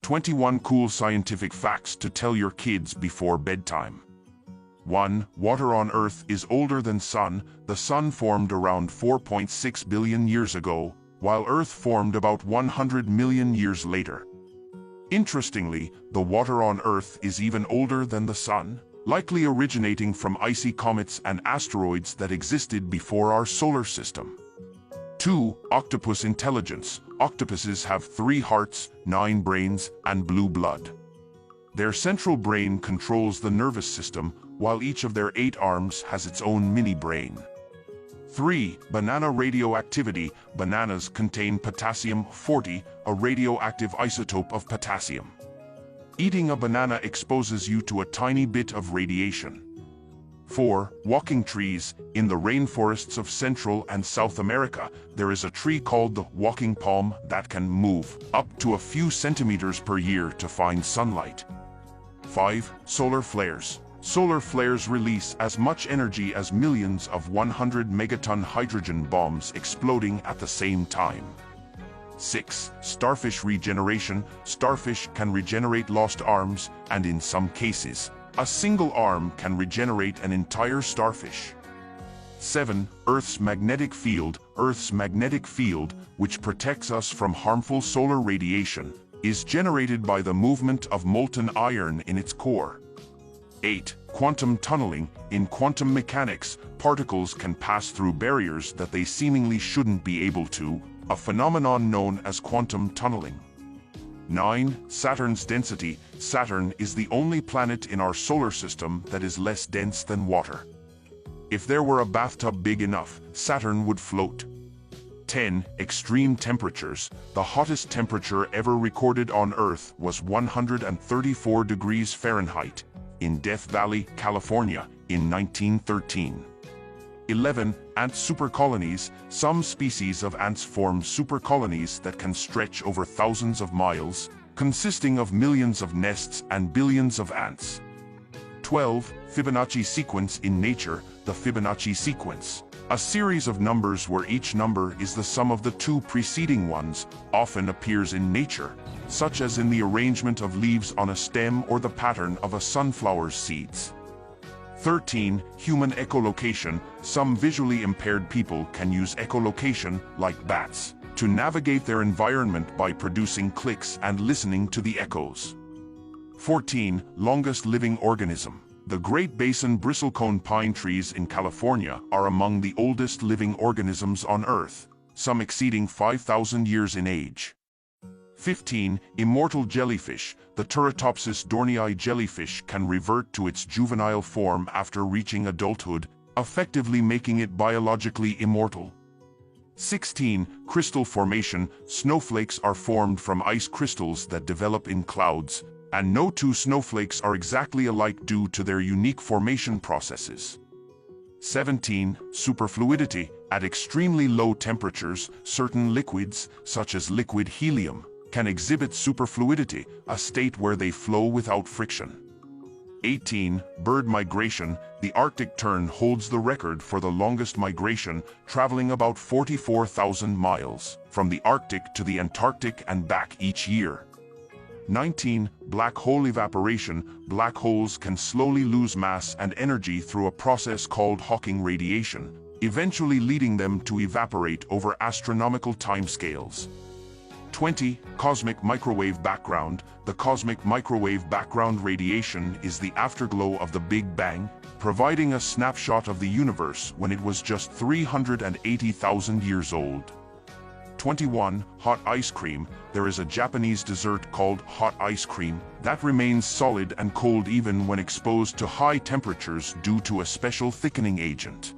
21 cool scientific facts to tell your kids before bedtime. 1. Water on Earth is older than Sun. The Sun formed around 4.6 billion years ago, while Earth formed about 100 million years later. Interestingly, the water on Earth is even older than the Sun, likely originating from icy comets and asteroids that existed before our solar system. 2. Octopus intelligence. Octopuses have 3 hearts, 9 brains, and blue blood. Their central brain controls the nervous system, while each of their 8 arms has its own mini-brain. 3. Banana radioactivity. Bananas contain potassium-40, a radioactive isotope of potassium. Eating a banana exposes you to a tiny bit of radiation. 4. Walking trees. In the rainforests of Central and South America, there is a tree called the walking palm that can move up to a few centimeters per year to find sunlight. 5. Solar flares. Solar flares release as much energy as millions of 100 megaton hydrogen bombs exploding at the same time. 6. Starfish regeneration. Starfish can regenerate lost arms, and in some cases, a single arm can regenerate an entire starfish. 7. Earth's magnetic field. Earth's magnetic field, which protects us from harmful solar radiation, is generated by the movement of molten iron in its core. 8. Quantum tunneling. In quantum mechanics, particles can pass through barriers that they seemingly shouldn't be able to, a phenomenon known as quantum tunneling. 9. Saturn's density. Saturn is the only planet in our solar system that is less dense than water. If there were a bathtub big enough, Saturn would float. 10. Extreme temperatures. The hottest temperature ever recorded on Earth was 134 degrees Fahrenheit in Death Valley, California, in 1913. 11. Ant supercolonies. Some species of ants form supercolonies that can stretch over thousands of miles, consisting of millions of nests and billions of ants. 12. Fibonacci sequence. In nature, the Fibonacci sequence, a series of numbers where each number is the sum of the 2 preceding ones, often appears in nature, such as in the arrangement of leaves on a stem or the pattern of a sunflower's seeds. 13. Human echolocation. Some visually impaired people can use echolocation, like bats, to navigate their environment by producing clicks and listening to the echoes. 14. Longest living organism. The Great Basin bristlecone pine trees in California are among the oldest living organisms on Earth, some exceeding 5,000 years in age. 15. Immortal jellyfish. The Turritopsis dohrnii jellyfish can revert to its juvenile form after reaching adulthood, effectively making it biologically immortal. 16. Crystal formation. Snowflakes are formed from ice crystals that develop in clouds, and no 2 snowflakes are exactly alike due to their unique formation processes. 17. Superfluidity. At extremely low temperatures, certain liquids, such as liquid helium, can exhibit superfluidity, a state where they flow without friction. 18. Bird migration. The Arctic tern holds the record for the longest migration, traveling about 44,000 miles, from the Arctic to the Antarctic and back each year. 19. Black hole evaporation. Black holes can slowly lose mass and energy through a process called Hawking radiation, eventually leading them to evaporate over astronomical timescales. 20. Cosmic microwave background. The cosmic microwave background radiation is the afterglow of the Big Bang, providing a snapshot of the universe when it was just 380,000 years old. 21. Hot ice cream. There is a Japanese dessert called hot ice cream that remains solid and cold even when exposed to high temperatures due to a special thickening agent.